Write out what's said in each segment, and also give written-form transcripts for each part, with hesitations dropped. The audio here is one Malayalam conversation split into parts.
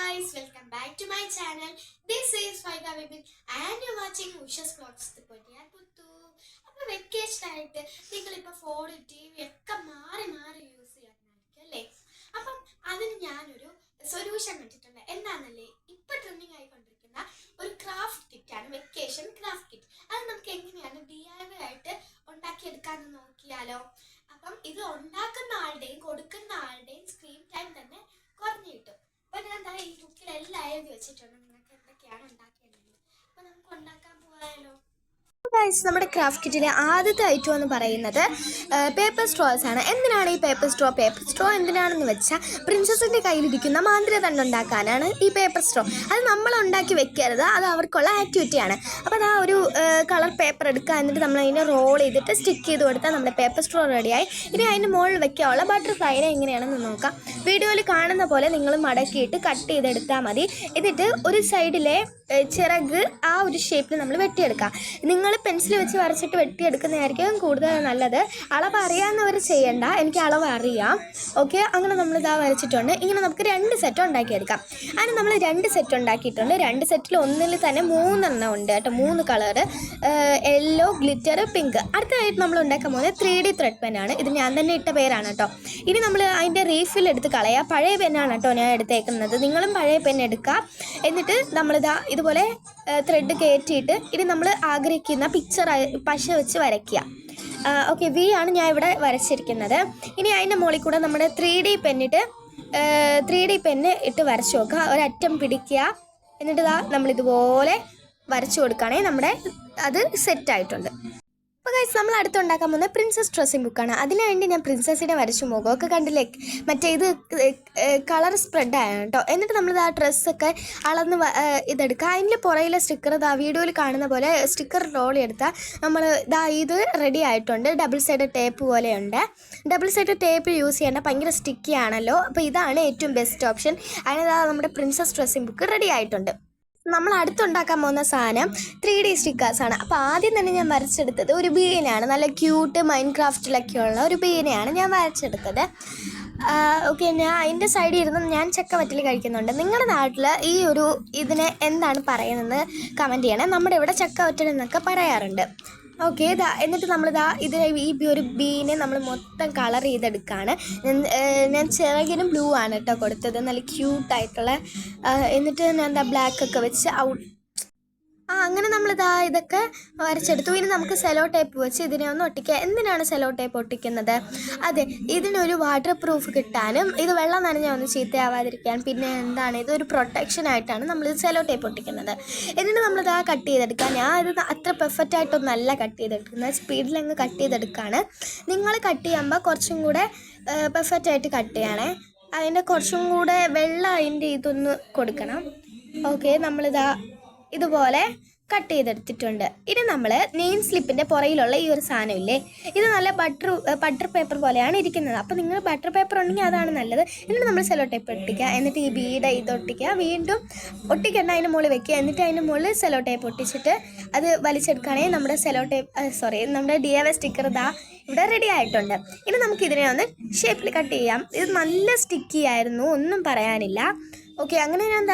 guys, welcome back to my channel. This is Faiga Vibin and you're watching Usha's Vlogs. അപ്പോൾ വെക്കേഷൻ ആയിട്ട് നിങ്ങളിപ്പോൾ ഫോൺ ടി വി ഒക്കെ മാറി യൂസ് ചെയ്യാനായിരിക്കും അല്ലേ. അപ്പം അതിന് ഞാനൊരു സൊല്യൂഷൻ വെച്ചിട്ടുണ്ട്. എന്താണെന്നല്ലേ, ഇപ്പം ട്രെൻഡിങ് ആയിക്കൊണ്ടിരിക്കുന്ന ഒരു ക്രാഫ്റ്റ് കിറ്റാണ്, വെക്കേഷൻ ക്രാഫ്റ്റ് കിറ്റ്. അത് നമുക്ക് എങ്ങനെയാണ് DIY ആയിട്ട് ഉണ്ടാക്കിയെടുക്കാമെന്ന് നോക്കിയാലോ. അപ്പം ഇത് ഉണ്ടാക്കുന്ന ആളുടെയും കൊടുക്കുന്ന ആളുടെയും സ്ക്രീൻ ടൈം തന്നെ കുറഞ്ഞു കിട്ടും. അപ്പോൾ ഞാൻ എന്താ ഈ ബുക്കിലെല്ലാം എഴുതി വെച്ചിട്ടുണ്ട് നിങ്ങൾക്ക് എന്തൊക്കെയാണ് ഉണ്ടാക്കേണ്ടത്. അപ്പോൾ നമുക്ക് ഉണ്ടാക്കാൻ പോയാലോ. നമ്മുടെ ക്രാഫ്റ്റ് കിറ്റിലെ ആദ്യത്തെ ഐറ്റം എന്ന് പറയുന്നത് പേപ്പർ സ്ട്രോസ് ആണ്. എന്തിനാണ് ഈ പേപ്പർ സ്ട്രോ എന്തിനാണെന്ന് വെച്ചാൽ പ്രിൻസസിൻ്റെ കയ്യിലിരിക്കുന്ന മാന്ത്രികദണ്ഡ് ഉണ്ടാക്കാനാണ് ഈ പേപ്പർ സ്ട്രോ. അത് നമ്മൾ ഉണ്ടാക്കി വെക്കരുത്, അത് അവർക്കുള്ള ആക്ടിവിറ്റിയാണ്. അപ്പോൾ അത് ഒരു കളർ പേപ്പർ എടുക്കുക, എന്നിട്ട് നമ്മൾ അതിനെ റോൾ ചെയ്തിട്ട് സ്റ്റിക്ക് ചെയ്ത് കൊടുത്താൽ നമ്മുടെ പേപ്പർ സ്ട്രോ റെഡിയായി. ഇനി അതിൻ്റെ മുകളിൽ വെക്കാനുള്ള ബട്ടർഫ്ലൈനെ എങ്ങനെയാണെന്ന് നോക്കാം. വീഡിയോയിൽ കാണുന്ന പോലെ നിങ്ങൾ മടക്കിയിട്ട് കട്ട് ചെയ്തെടുത്താൽ മതി. എന്നിട്ട് ഒരു സൈഡിലെ ചിറക് ആ ഒരു ഷേപ്പിൽ നമ്മൾ വെട്ടിയെടുക്കാം. നിങ്ങൾ പെൻസിൽ വെച്ച് വരച്ചിട്ട് വെട്ടിയെടുക്കുന്നതായിരിക്കും കൂടുതൽ നല്ലത്. അളവ് അറിയാവുന്നവർ ചെയ്യണ്ട, എനിക്ക് അളവ് അറിയാം. ഓക്കെ, അങ്ങനെ നമ്മളിതാ വരച്ചിട്ടുണ്ട്. ഇങ്ങനെ നമുക്ക് 2 സെറ്റ് ഉണ്ടാക്കിയെടുക്കാം. അതിന് നമ്മൾ 2 സെറ്റ് ഉണ്ടാക്കിയിട്ടുണ്ട്. 2 സെറ്റിൽ ഒന്നിൽ തന്നെ 3 ഉണ്ട് കേട്ടോ, 3 കളറ്, യെല്ലോ, ഗ്ലിറ്റർ, പിങ്ക്. അടുത്തതായിട്ട് നമ്മൾ ഉണ്ടാക്കാൻ പോകുന്നത് 3D ത്രെഡ് പെന്നാണ്. ഇത് ഞാൻ തന്നെ ഇട്ട പേരാണ് കേട്ടോ. ഇനി നമ്മൾ അതിൻ്റെ റീഫിൽ എടുത്ത് കളയുക. പഴയ പെന്നാണ് കേട്ടോ ഞാൻ എടുത്തേക്കുന്നത്, നിങ്ങളും പഴയ പെൻ എടുക്കുക. എന്നിട്ട് നമ്മളിതാ ഇതുപോലെ ത്രെഡ് കയറ്റിയിട്ട് ഇനി നമ്മൾ ആഗ്രഹിക്കുന്ന പിക്ചർ പശ വെച്ച് വരയ്ക്കുക. ഓക്കെ, V ആണ് ഞാൻ ഇവിടെ വരച്ചിരിക്കുന്നത്. ഇനി അതിൻ്റെ മുകളിൽ കൂടെ നമ്മുടെ 3D പെന്ന് ഇട്ട് വരച്ച് നോക്കുക. ഒരറ്റം പിടിക്കുക, എന്നിട്ട് നമ്മളിതുപോലെ വരച്ചു കൊടുക്കുകയാണെങ്കിൽ നമ്മുടെ അത് സെറ്റായിട്ടുണ്ട്. അപ്പോൾ ഗൈസ്, നമ്മൾ അടുത്തുണ്ടാക്കാൻ പോകുന്നത് പ്രിൻസസ് ഡ്രസ്സിംഗ് ബുക്കാണ്. അതിനു വേണ്ടി ഞാൻ പ്രിൻസസിനെ വരച്ചു മുഖമൊക്കെ കണ്ടില്ലേ, മറ്റേ ഇത് കളർ സ്പ്രെഡാണ് കേട്ടോ. എന്നിട്ട് നമ്മൾ ആ ഡ്രസ്സൊക്കെ അളന്ന് ഇതെടുക്കുക. അതിൻ്റെ പുറയിലെ സ്റ്റിക്കർ വീഡിയോയിൽ കാണുന്ന പോലെ സ്റ്റിക്കർ റോൾ എടുത്താൽ നമ്മൾ ഇത് റെഡി ആയിട്ടുണ്ട്. ഡബിൾ സൈഡ് ടേപ്പ് പോലെയുണ്ട്. ഡബിൾ സൈഡ് ടേപ്പ് യൂസ് ചെയ്യേണ്ട, ഭയങ്കര സ്റ്റിക്കി ആണല്ലോ. അപ്പോൾ ഇതാണ് ഏറ്റവും ബെസ്റ്റ് ഓപ്ഷൻ. അതിന് നമ്മുടെ പ്രിൻസസ് ഡ്രസ്സിംഗ് ബുക്ക് റെഡി ആയിട്ടുണ്ട്. നമ്മൾ അടുത്തുണ്ടാക്കാൻ പോകുന്ന സാധനം 3D സ്റ്റിക്കേഴ്സാണ്. അപ്പോൾ ആദ്യം തന്നെ ഞാൻ വരച്ചെടുത്തത് ഒരു ബീനെയാണ്. നല്ല ക്യൂട്ട് മൈൻക്രാഫ്റ്റിലൊക്കെയുള്ള ഒരു ബീനെയാണ് ഞാൻ വരച്ചെടുത്തത്. ഓക്കെ, ഞാൻ അതിൻ്റെ സൈഡിൽ ഇരുന്ന് ഞാൻ ചക്കവറ്റൽ കഴിക്കുന്നുണ്ട്. നിങ്ങളുടെ നാട്ടിൽ ഈ ഒരു ഇതിനെ എന്താണ് പറയുന്നത് കമൻറ്റ് ചെയ്യണേ. നമ്മുടെ ഇവിടെ ചക്കവറ്റൽ എന്നൊക്കെ പറയാറുണ്ട്. ഓക്കെ, എന്നിട്ട് ഇതിനെ ഈ ഒരു ബീനെ നമ്മൾ മൊത്തം കളർ ചെയ്തെടുക്കുകയാണ്. ഞാൻ ചിറകിനും ബ്ലൂ ആണ് കേട്ടോ കൊടുത്തത്, നല്ല ക്യൂട്ടായിട്ടുള്ള. എന്നിട്ട് ഞാൻ ബ്ലാക്കൊക്കെ വെച്ച് അങ്ങനെ ഇതൊക്കെ വരച്ചെടുത്തു. ഇനി നമുക്ക് സെലോ ടേപ്പ് വെച്ച് ഇതിനെ ഒന്ന് ഒട്ടിക്കുക. എന്തിനാണ് സെലോ ടേപ്പ് ഒട്ടിക്കുന്നത്? അതെ, ഇതിനൊരു വാട്ടർ പ്രൂഫ് കിട്ടാനും ഇത് വെള്ളം നനഞ്ഞാൽ ഒന്ന് ചീത്തയാവാതിരിക്കാൻ, പിന്നെ ഇതൊരു പ്രൊട്ടക്ഷനായിട്ടാണ് നമ്മളിത് സെലോ ടേപ്പ് ഒട്ടിക്കുന്നത്. എന്നിട്ട് നമ്മളിത് കട്ട് ചെയ്തെടുക്കുക. ഞാൻ ഇത് അത്ര പെർഫെക്റ്റ് ആയിട്ടൊന്നല്ല കട്ട് ചെയ്തെടുക്കുന്നത്, സ്പീഡിലങ്ങ് കട്ട് ചെയ്തെടുക്കുകയാണ്. നിങ്ങൾ കട്ട് ചെയ്യുമ്പോൾ കുറച്ചും കൂടെ പെർഫെക്റ്റ് ആയിട്ട് കട്ട് ചെയ്യണേ. അതിൻ്റെ കുറച്ചും കൂടെ വെള്ളം അതിൻ്റെ ഇതൊന്ന് കൊടുക്കണം. ഓക്കെ, ഇതുപോലെ കട്ട് ചെയ്തെടുത്തിട്ടുണ്ട്. ഇനി നമ്മൾ നെയിം സ്ലിപ്പിൻ്റെ പുറയിലുള്ള ഈ ഒരു സാധനമില്ലേ, ഇത് നല്ല ബട്ടർ പേപ്പർ പോലെയാണ് ഇരിക്കുന്നത്. അപ്പോൾ നിങ്ങൾ ബട്ടർ പേപ്പർ ഉണ്ടെങ്കിൽ അതാണ് നല്ലത്. എന്നിട്ട് നമ്മൾ സെലോ ടേപ്പ് ഒട്ടിക്കുക. എന്നിട്ട് ഈ ബീഡ് ഒട്ടിക്കുക. വീണ്ടും ഒട്ടിക്കേണ്ട, അതിൻ്റെ മുകളിൽ വെക്കുക. എന്നിട്ട് അതിൻ്റെ മുകളിൽ സെലോ ടേപ്പ് ഒട്ടിച്ചിട്ട് അത് വലിച്ചെടുക്കുകയാണെങ്കിൽ നമ്മുടെ നമ്മുടെ DIY സ്റ്റിക്കർ ഇവിടെ റെഡി ആയിട്ടുണ്ട്. ഇനി നമുക്കിതിനെ ഒന്ന് ഷേപ്പിൽ കട്ട് ചെയ്യാം. ഇത് നല്ല സ്റ്റിക്കി ആയിരുന്നു, ഒന്നും പറയാനില്ല. ഓക്കെ, അങ്ങനെ ഞാൻ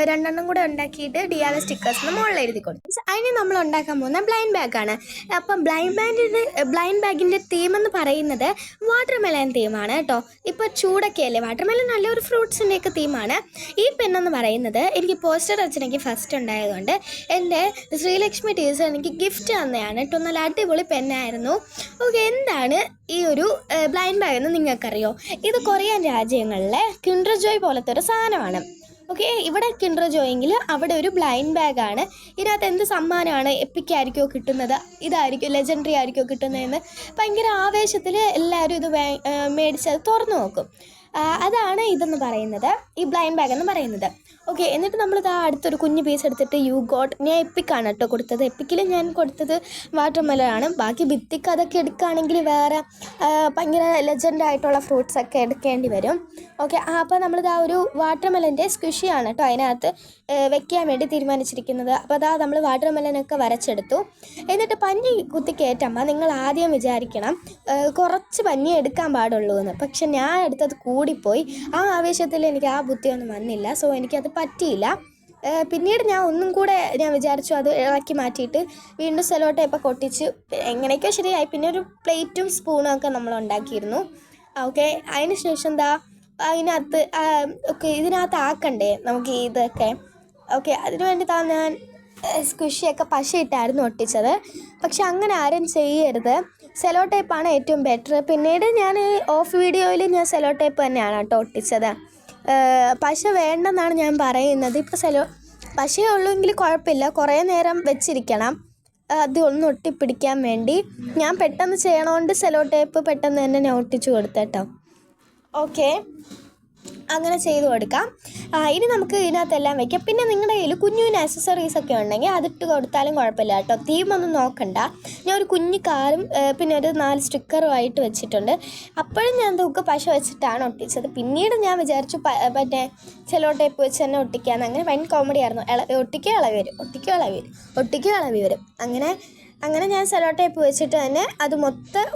2 കൂടെ ഉണ്ടാക്കിയിട്ട് DIY സ്റ്റിക്കേഴ്സിന് മുകളിൽ എഴുതി കൊടുത്തു. അതിന് നമ്മൾ ഉണ്ടാക്കാൻ പോകുന്ന ബ്ലൈൻഡ് ബാഗാണ്. അപ്പം ബ്ലൈൻഡ് ബാഗിൻ്റെ തീം എന്ന് പറയുന്നത് വാട്ടർമെലൺ തീമാണ് കേട്ടോ. ഇപ്പോൾ ചൂടൊക്കെ അല്ലേ, വാട്ടർമെലൺ നല്ലൊരു ഫ്രൂട്ട്സിൻ്റെയൊക്കെ തീമാണ്. ഈ പെണ്ണെന്ന് പറയുന്നത് എനിക്ക് പോസ്റ്റർ അച്ഛനെനിക്ക് ഫസ്റ്റ് ഉണ്ടായതുകൊണ്ട് എൻ്റെ ശ്രീലക്ഷ്മി ടീച്ചർ എനിക്ക് ഗിഫ്റ്റ് തന്നെയാണ് കേട്ടോ. നല്ല അടിപൊളി പെന്നായിരുന്നു. ഓക്കെ, എന്താണ് ഈ ഒരു ബ്ലൈൻഡ് ബാഗ് എന്ന് നിങ്ങൾക്കറിയോ? ഇത് കൊറിയൻ രാജ്യങ്ങളിലെ കിൻഡർ ജോയ് പോലത്തെ ഒരു സാധനമാണ്. ഓക്കെ, ഇവിടെ കിൻഡർ ജോയെങ്കിൽ അവിടെ ഒരു ബ്ലൈൻഡ് ബാഗാണ്. ഇതിനകത്ത് എന്ത് സമ്മാനമാണ്, എപ്പിക്കായിരിക്കുമോ കിട്ടുന്നത്, ഇതായിരിക്കും ലെജൻഡറി ആയിരിക്കുമോ കിട്ടുന്നതെന്ന് ഭയങ്കര ആവേശത്തിൽ എല്ലാവരും ഇത് മേടിച്ചത് തുറന്നു നോക്കും. അതാണ് ഇതെന്ന് പറയുന്നത്, ഈ ബ്ലൈൻഡ് ബാഗ് എന്ന് പറയുന്നത്. ഓക്കെ, എന്നിട്ട് നമ്മൾ അടുത്തൊരു കുഞ്ഞ് പീസ് എടുത്തിട്ട് ഞാൻ എപ്പിക്കാണ് കേട്ടോ കൊടുത്തത്. എപ്പിക്കിൽ ഞാൻ കൊടുത്തത് വാട്ടർമെലനാണ്. ബാക്കി ഭിത്തിക്ക് അതൊക്കെ എടുക്കുകയാണെങ്കിൽ വേറെ ഭയങ്കര ലെജൻഡായിട്ടുള്ള ഫ്രൂട്ട്സൊക്കെ എടുക്കേണ്ടി വരും. ഓക്കെ, അപ്പോൾ നമ്മളിത് ഒരു വാട്ടർമെലൻ്റെ സ്ക്വിഷിയാണ് കേട്ടോ അതിനകത്ത് വെക്കാൻ വേണ്ടി തീരുമാനിച്ചിരിക്കുന്നത്. അപ്പോൾ നമ്മൾ വാട്ടർമെലനൊക്കെ വരച്ചെടുത്തു. എന്നിട്ട് പഞ്ഞി കുത്തി കയറ്റുമ്പോൾ നിങ്ങൾ ആദ്യം വിചാരിക്കണം കുറച്ച് പഞ്ഞി എടുക്കാൻ പാടുള്ളൂ എന്ന്. പക്ഷെ ഞാൻ എടുത്തത് കൂടിപ്പോയി. ആ ആവേശത്തിൽ എനിക്ക് ആ ബുദ്ധിയൊന്നും വന്നില്ല. സോ എനിക്കത് പറ്റിയില്ല. പിന്നീട് ഞാൻ ഒന്നും കൂടെ ഞാൻ വിചാരിച്ചു അത് ഇളക്കി മാറ്റിയിട്ട് വീണ്ടും സെല്ലോ ടേപ്പൊക്കെ ഒട്ടിച്ച് എങ്ങനെയൊക്കെയോ ശരിയായി. പിന്നെ ഒരു പ്ലേറ്റും സ്പൂണും ഒക്കെ നമ്മൾ ഉണ്ടാക്കിയിരുന്നു. ഓക്കെ, അതിന് ശേഷം എന്താ അതിനകത്ത് ഓക്കെ ഇതിനകത്ത് ആക്കണ്ടേ നമുക്ക് ഇതൊക്കെ. ഓക്കെ, അതിനു വേണ്ടി ഞാൻ സ്ക്വിഷിയൊക്കെ പശയിട്ടായിരുന്നു ഒട്ടിച്ചത്. പക്ഷെ അങ്ങനെ ആരും ചെയ്യരുത്. സെല്ലോ ടേപ്പാണ് ഏറ്റവും ബെറ്റർ. പിന്നീട് ഞാൻ ഓഫ് വീഡിയോയിൽ ഞാൻ സെല്ലോ ടേപ്പ് തന്നെയാണ് കേട്ടോ ഒട്ടിച്ചത്. പശ വേണ്ടെന്നാണ് ഞാൻ പറയുന്നത്. ഇപ്പോൾ പശയേ ഉള്ളൂവെങ്കിൽ കുഴപ്പമില്ല, കുറേ നേരം വെച്ചിരിക്കണം അത് ഒന്ന് ഒട്ടിപ്പിടിക്കാൻ വേണ്ടി. ഞാൻ പെട്ടെന്ന് ചെയ്യണോണ്ട് സെല്ലോ ടേപ്പ് പെട്ടെന്ന് തന്നെ ഞാൻ ഒട്ടിച്ചു കൊടുത്തേട്ടോ. ഓക്കെ, അങ്ങനെ ചെയ്ത് കൊടുക്കാം. ഇനി നമുക്ക് ഇതിനകത്തെല്ലാം വയ്ക്കാം. പിന്നെ നിങ്ങളുടെ കയ്യിൽ കുഞ്ഞു കുഞ്ഞു ആക്സസറീസൊക്കെ ഉണ്ടെങ്കിൽ അതിട്ട് കൊടുത്താലും കുഴപ്പമില്ല കേട്ടോ. തീമൊന്നും നോക്കണ്ട. ഞാൻ ഒരു കുഞ്ഞു കാറും പിന്നെ ഒരു 4 സ്റ്റിക്കറുമായിട്ട് വെച്ചിട്ടുണ്ട്. അപ്പോഴും ഞാൻ തൂക്ക് പശ വെച്ചിട്ടാണ് ഒട്ടിച്ചത്. പിന്നീട് ഞാൻ വിചാരിച്ചു മറ്റേ സെല്ലോ ടേപ്പ് വെച്ച് തന്നെ ഒട്ടിക്കാമെന്ന്. അങ്ങനെ ഭയങ്കര കോമഡി ആയിരുന്നു. ഒട്ടിക്കുക ഇളവി വരും. അങ്ങനെ ഞാൻ സെല്ലോ ടേപ്പ് വെച്ചിട്ട് തന്നെ അത് മൊത്തം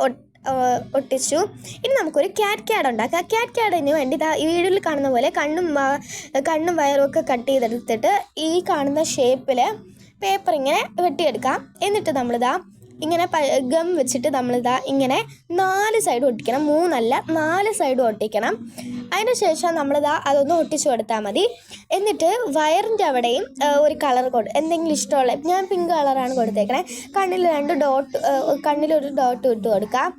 ഒട്ടിച്ചു. ഇനി നമുക്കൊരു ക്യാറ്റ് ഉണ്ടാക്കാം. ക്യാറ്റിന് വേണ്ടി ഈ വീഡിയോയിൽ കാണുന്ന പോലെ കണ്ണും വയറും ഒക്കെ കട്ട് ചെയ്തെടുത്തിട്ട് ഈ കാണുന്ന ഷേപ്പിൽ പേപ്പർ ഇങ്ങനെ വെട്ടിയെടുക്കാം. എന്നിട്ട് നമ്മളിതാ ഇങ്ങനെ ഗം വെച്ചിട്ട് നമ്മളിതാ ഇങ്ങനെ 4 സൈഡും ഒട്ടിക്കണം. 3 അല്ല 4 സൈഡും ഒട്ടിക്കണം. അതിന് ശേഷം നമ്മളിതാ അതൊന്ന് ഒട്ടിച്ചു കൊടുത്താൽ മതി. എന്നിട്ട് വയറിൻ്റെ അവിടെയും ഒരു കളർ എന്തെങ്കിലും ഇഷ്ടമുള്ള, ഞാൻ പിങ്ക് കളറാണ് കൊടുത്തേക്കണേ. കണ്ണിലൊരു ഡോട്ട് ഇട്ട് കൊടുക്കാം.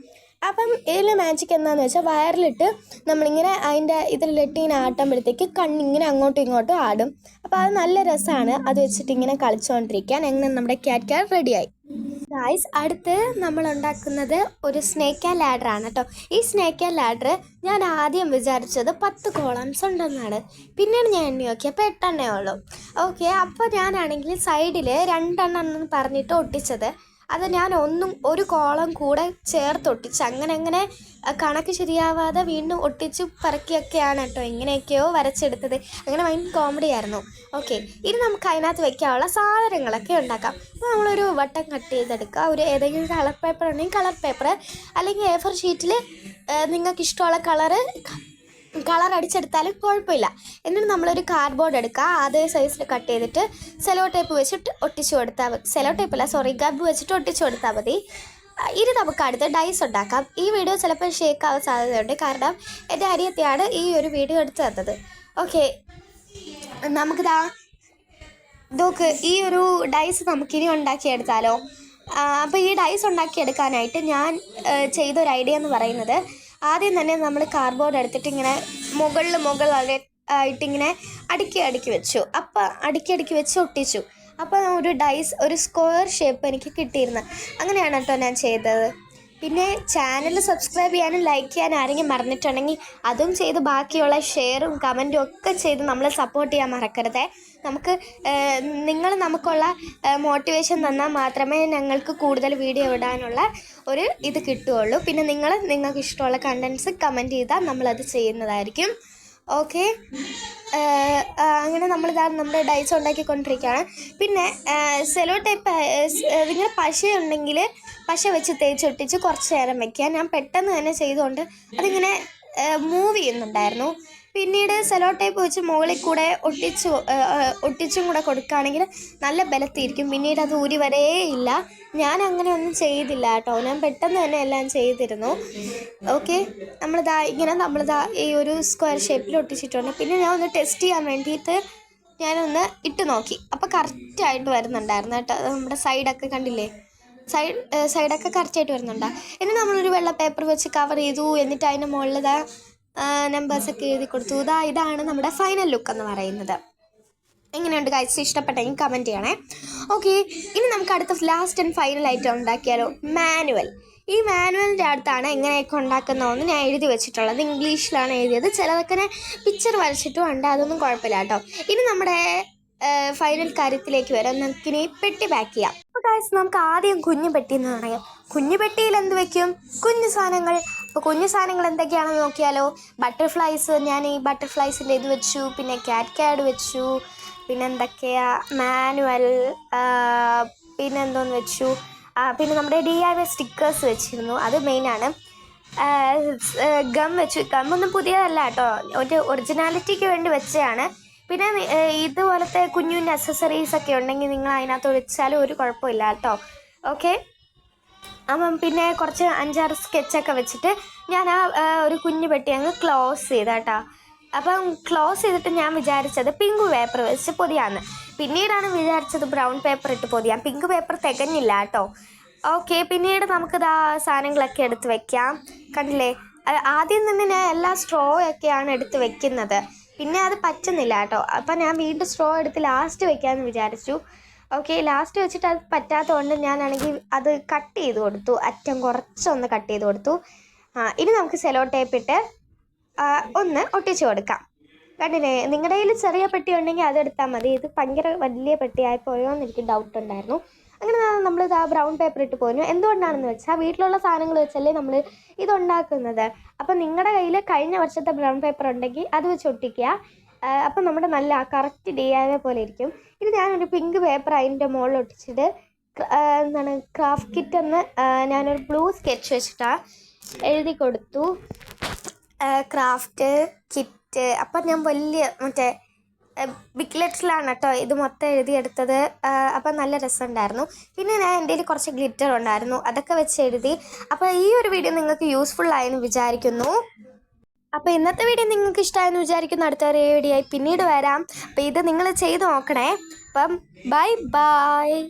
അപ്പം ഇതിൽ മാജിക് എന്താണെന്ന് വെച്ചാൽ വയറിലിട്ട് നമ്മളിങ്ങനെ അതിൻ്റെ ഇതിലിട്ട് ഇങ്ങനെ ആട്ടുമ്പോഴത്തേക്ക് കണ്ണിങ്ങനെ അങ്ങോട്ടും ഇങ്ങോട്ടും ആടും. അപ്പോൾ അത് നല്ല രസമാണ്. അത് വെച്ചിട്ട് ഇങ്ങനെ കളിച്ചുകൊണ്ടിരിക്കാൻ. അങ്ങനെ നമ്മുടെ ക്യാറ്റ് റെഡിയായി. ഗായ്സ്, അടുത്ത് നമ്മൾ ഉണ്ടാക്കുന്നത് ഒരു സ്നേക്ക് ആൻഡ് ലാഡർ ആണ് കേട്ടോ. ഈ സ്നേക്ക് ആൻഡ് ലാഡർ ഞാൻ ആദ്യം വിചാരിച്ചത് 10 കോളംസ് ഉണ്ടെന്നാണ്. പിന്നീട് ഞാൻ എണ്ണി നോക്കിയപ്പോൾ 8 എണ്ണേ ഉള്ളൂ. ഓക്കെ, അപ്പോൾ ഞാനാണെങ്കിൽ സൈഡിൽ 2 എണ്ണം എന്ന് പറഞ്ഞിട്ട് ഒട്ടിച്ചത്. അത് ഞാൻ ഒരു കോളം കൂടെ ചേർത്ത് ഒട്ടിച്ച് അങ്ങനെ കണക്ക് ശരിയാവാതെ വീണ്ടും ഒട്ടിച്ച് പറക്കിയൊക്കെയാണ് കേട്ടോ ഇങ്ങനെയൊക്കെയോ വരച്ചെടുത്തത്. അങ്ങനെ ഭയങ്കര കോമഡി ആയിരുന്നു. ഓക്കെ, ഇനി നമുക്ക് അതിനകത്ത് വെക്കാനുള്ള സാധനങ്ങളൊക്കെ ഉണ്ടാക്കാം. അപ്പോൾ നമ്മളൊരു വട്ടം കട്ട് ചെയ്തെടുക്കുക. ഏതെങ്കിലും കളർ പേപ്പർ ഉണ്ടെങ്കിൽ കളർ പേപ്പർ, അല്ലെങ്കിൽ A4 ഷീറ്റിൽ നിങ്ങൾക്ക് ഇഷ്ടമുള്ള കളർ അടിച്ചെടുത്താലും കുഴപ്പമില്ല. എന്നിട്ട് നമ്മളൊരു കാർഡ്ബോർഡ് എടുക്കുക. അതേ സൈസിൽ കട്ട് ചെയ്തിട്ട് സെല്ലോ ടേപ്പ് വെച്ചിട്ട് ഒട്ടിച്ചു കൊടുത്താൽ മതി. ഗബ് വെച്ചിട്ട് ഒട്ടിച്ചു കൊടുത്താൽ മതി. ഇനി നമുക്ക് അടുത്ത് ഡൈസ് ഉണ്ടാക്കാം. ഈ വീഡിയോ ചിലപ്പോൾ ഷേക്ക് ആവാൻ സാധ്യതയുണ്ട്, കാരണം എൻ്റെ അനിയത്തിയാണ് ഈ ഒരു വീഡിയോ എടുത്തു തന്നത്. ഓക്കെ, നമുക്കിതാ നോക്ക്, ഈ ഒരു ഡൈസ് നമുക്കിനി ഉണ്ടാക്കിയെടുത്താലോ. അപ്പോൾ ഈ ഡൈസ് ഉണ്ടാക്കിയെടുക്കാനായിട്ട് ഞാൻ ചെയ്തൊരു ഐഡിയ എന്ന് പറയുന്നത്, ആദ്യം തന്നെ നമ്മൾ കാർഡ്ബോർഡ് എടുത്തിട്ട് ഇങ്ങനെ മുകളിലായിട്ടിങ്ങനെ അടുക്കി വെച്ചു. അപ്പോൾ അടുക്കി വെച്ച് ഒട്ടിച്ചു. അപ്പോൾ ഒരു സ്ക്വയർ ഷേപ്പ് എനിക്ക് കിട്ടിയിരുന്നു. അങ്ങനെയാണ് കേട്ടോ ഞാൻ ചെയ്തത്. പിന്നെ ചാനൽ സബ്സ്ക്രൈബ് ചെയ്യാനും ലൈക്ക് ചെയ്യാനും ആരെങ്കിലും മറന്നിട്ടുണ്ടെങ്കിൽ അതും ചെയ്ത് ബാക്കിയുള്ള ഷെയറും കമൻറ്റും ഒക്കെ ചെയ്ത് നമ്മളെ സപ്പോർട്ട് ചെയ്യാൻ മറക്കരുത്. നിങ്ങൾ നമുക്കുള്ള മോട്ടിവേഷൻ തന്നാൽ മാത്രമേ ഞങ്ങൾക്ക് കൂടുതൽ വീഡിയോ ഇടാനുള്ള ഒരു ഇത് കിട്ടുകയുള്ളൂ. പിന്നെ നിങ്ങൾക്ക് ഇഷ്ടമുള്ള കണ്ടൻസ് കമൻറ്റ് ചെയ്താൽ നമ്മളത് ചെയ്യുന്നതായിരിക്കും. ഓക്കെ, അങ്ങനെ നമ്മുടെ ഡൈസ് ഉണ്ടാക്കിക്കൊണ്ടിരിക്കുകയാണ്. പിന്നെ സെല്ലോ ടേപ്പ് ഇങ്ങനെ പശയുണ്ടെങ്കിൽ പശ വെച്ച് തേച്ചൊട്ടിച്ച് കുറച്ച് നേരം വയ്ക്കുക. ഞാൻ പെട്ടെന്ന് തന്നെ ചെയ്തുകൊണ്ട് അതിങ്ങനെ മൂവ് ചെയ്യുന്നുണ്ടായിരുന്നു. പിന്നീട് സെല്ലോ ടേപ്പ് വെച്ച് മുകളിൽ കൂടെ ഒട്ടിച്ചും കൂടെ കൊടുക്കുകയാണെങ്കിൽ നല്ല ബലത്തിരിക്കും. പിന്നീട് അത് ഊരി വരേയില്ല. ഞാൻ അങ്ങനെ ഒന്നും ചെയ്തില്ല കേട്ടോ, ഞാൻ പെട്ടെന്ന് തന്നെ എല്ലാം ചെയ്തിരുന്നു. ഓക്കെ, നമ്മളിതാ ഈ ഒരു സ്ക്വയർ ഷേപ്പിൽ ഒട്ടിച്ചിട്ടുണ്ട്. പിന്നെ ഞാൻ ഒന്ന് ടെസ്റ്റ് ചെയ്യാൻ വേണ്ടിയിട്ട് ഞാനൊന്ന് ഇട്ട് നോക്കി. അപ്പോൾ കറക്റ്റായിട്ട് വരുന്നുണ്ടായിരുന്നു കേട്ടോ. നമ്മുടെ സൈഡൊക്കെ കണ്ടില്ലേ, സൈഡൊക്കെ കറക്റ്റായിട്ട് വരുന്നുണ്ട്. ഇനി നമ്മളൊരു വെള്ള പേപ്പർ വെച്ച് കവർ ചെയ്തു. എന്നിട്ട് അതിൻ്റെ മുകളിൽ നമ്പേഴ്സൊക്കെ എഴുതി കൊടുത്തു. ഇതാണ് നമ്മുടെ ഫൈനൽ ലുക്ക് എന്ന് പറയുന്നത്. എങ്ങനെയുണ്ട് ഗൈസ്? ഇഷ്ടപ്പെട്ടെങ്കിൽ കമൻറ്റ് ചെയ്യണേ. ഓക്കെ, ഇനി നമുക്ക് അടുത്ത ലാസ്റ്റ് ആൻഡ് ഫൈനൽ ആയിട്ട് ഉണ്ടാക്കിയാലോ, മാനുവൽ. ഈ മാനുവലിൻ്റെ അടുത്താണ് എങ്ങനെയൊക്കെ ഉണ്ടാക്കുന്നതെന്ന് ഞാൻ എഴുതി വെച്ചിട്ടുള്ളത്. ഇംഗ്ലീഷിലാണ് എഴുതിയത്. ചിലതൊക്കെ പിക്ചർ വരച്ചിട്ടും ഉണ്ട്, അതൊന്നും കുഴപ്പമില്ല കേട്ടോ. ഇനി നമ്മുടെ ഫൈനൽ കാര്യത്തിലേക്ക് വരാം. നമുക്കിനി പെട്ടി പാക്ക് ചെയ്യാം. അപ്പോൾ ഗൈസ്, നമുക്ക് ആദ്യം കുഞ്ഞു പെട്ടി എന്ന് പറയാം. കുഞ്ഞു പെട്ടിയിൽ എന്ത് വെക്കും? കുഞ്ഞു സാധനങ്ങൾ. അപ്പോൾ കുഞ്ഞു സാധനങ്ങൾ എന്തൊക്കെയാണെന്ന് നോക്കിയാലോ. ബട്ടർഫ്ലൈസ്, ഞാൻ ഈ ബട്ടർഫ്ലൈസിൻ്റെ ഇത് വെച്ചു. പിന്നെ ക്യാറ്റ് വെച്ചു. പിന്നെ എന്തൊക്കെയാ, മാനുവൽ, പിന്നെ എന്തോന്ന് വെച്ചു, പിന്നെ നമ്മുടെ DIY സ്റ്റിക്കേഴ്സ് വെച്ചിരുന്നു, അത് മെയിനാണ്. ഗം വെച്ചു. ഗമ്മൊന്നും പുതിയതല്ല കേട്ടോ, ഒരു ഒറിജിനാലിറ്റിക്ക് വേണ്ടി വെച്ചതാണ്. പിന്നെ ഇതുപോലത്തെ കുഞ്ഞു കുഞ്ഞു അക്സസറീസ് ഒക്കെ ഉണ്ടെങ്കിൽ നിങ്ങൾ അതിനകത്ത് വെച്ചാലും ഒരു കുഴപ്പമില്ല കേട്ടോ. ഓക്കെ, അപ്പം പിന്നെ കുറച്ച് 5-6 സ്കെച്ചൊക്കെ വെച്ചിട്ട് ഞാൻ ഒരു കുഞ്ഞു പെട്ടി അങ്ങ് ക്ലോസ് ചെയ്ത കേട്ടോ. അപ്പം ക്ലോസ് ചെയ്തിട്ട് ഞാൻ വിചാരിച്ചത് പിങ്ക് പേപ്പർ വെച്ച് പൊതിയാന്ന്. പിന്നീടാണ് വിചാരിച്ചത് ബ്രൗൺ പേപ്പർ ഇട്ട് പൊതിയാം. പിങ്ക് പേപ്പർ തികഞ്ഞില്ല കേട്ടോ. ഓക്കെ, പിന്നീട് നമുക്കിത് ആ സാധനങ്ങളൊക്കെ എടുത്ത് വെക്കാം. കണ്ടില്ലേ, ആദ്യം തന്നെ ഞാൻ എല്ലാ സ്ട്രോ ഒക്കെയാണ് എടുത്ത് വെക്കുന്നത്. പിന്നെ അത് പറ്റുന്നില്ല കേട്ടോ. അപ്പം ഞാൻ വീണ്ടും സ്ട്രോ എടുത്ത് ലാസ്റ്റ് വെക്കാമെന്ന് വിചാരിച്ചു. ഓക്കെ, ലാസ്റ്റ് വെച്ചിട്ട് അത് പറ്റാത്തതുകൊണ്ട് ഞാനാണെങ്കിൽ അത് കട്ട് ചെയ്ത് കൊടുത്തു. അറ്റം കുറച്ചൊന്ന് കട്ട് ചെയ്ത് കൊടുത്തു. ഇനി നമുക്ക് സെലോ ടേപ്പ് ഇട്ട് ഒന്ന് ഒട്ടിച്ചു കൊടുക്കാം. കണ്ടില്ലേ, നിങ്ങളുടെ കയ്യിൽ ചെറിയ പെട്ടി ഉണ്ടെങ്കിൽ അതെടുത്താൽ മതി. ഇത് ഭയങ്കര വലിയ പെട്ടിയായിപ്പോയോ എന്ന് എനിക്ക് ഡൗട്ട് ഉണ്ടായിരുന്നു. അങ്ങനെ നമ്മളിത് ആ ബ്രൗൺ പേപ്പർ ഇട്ട് പോയിരുന്നു. എന്തുകൊണ്ടാണെന്ന് വെച്ചാൽ വീട്ടിലുള്ള സാധനങ്ങൾ വെച്ചല്ലേ നമ്മൾ ഇതുണ്ടാക്കുന്നത്. അപ്പം നിങ്ങളുടെ കയ്യിൽ കഴിഞ്ഞ വർഷത്തെ ബ്രൗൺ പേപ്പർ ഉണ്ടെങ്കിൽ അത് വെച്ച് ഒട്ടിക്കുക. അപ്പം നമ്മുടെ നല്ല കറക്റ്റ് DIY പോലെ ഇരിക്കും. ഇത് ഞാനൊരു പിങ്ക് പേപ്പർ അതിൻ്റെ മുകളിൽ ഒട്ടിച്ചിട്ട് എന്താണ് ക്രാഫ്റ്റ് കിറ്റ് എന്ന് ഞാനൊരു ബ്ലൂ സ്കെച്ച് വെച്ചിട്ടാണ് എഴുതി കൊടുത്തു, ക്രാഫ്റ്റ് കിറ്റ്. അപ്പം ഞാൻ വലിയ മറ്റേ ബിഗ് ലെറ്ററിലാണ് കേട്ടോ ഇത് മൊത്തം എഴുതിയെടുത്തത്. അപ്പം നല്ല രസമുണ്ടായിരുന്നു. പിന്നെ ഞാൻ എൻ്റെ കയ്യിൽ കുറച്ച് ഗ്ലിറ്റർ ഉണ്ടായിരുന്നു, അതൊക്കെ വെച്ച് എഴുതി. അപ്പോൾ ഈ ഒരു വീഡിയോ നിങ്ങൾക്ക് യൂസ്ഫുൾ ആയെന്ന് വിചാരിക്കുന്നു. അപ്പോൾ ഇന്നത്തെ വീഡിയോ നിങ്ങൾക്ക് ഇഷ്ടമായെന്ന് വിചാരിക്കുന്നു. അടുത്ത ഒരു വീഡിയോ ആയി പിന്നീട് വരാം. അപ്പോൾ ഇത് നിങ്ങൾ ചെയ്ത് നോക്കണേ. അപ്പം ബൈ ബൈ.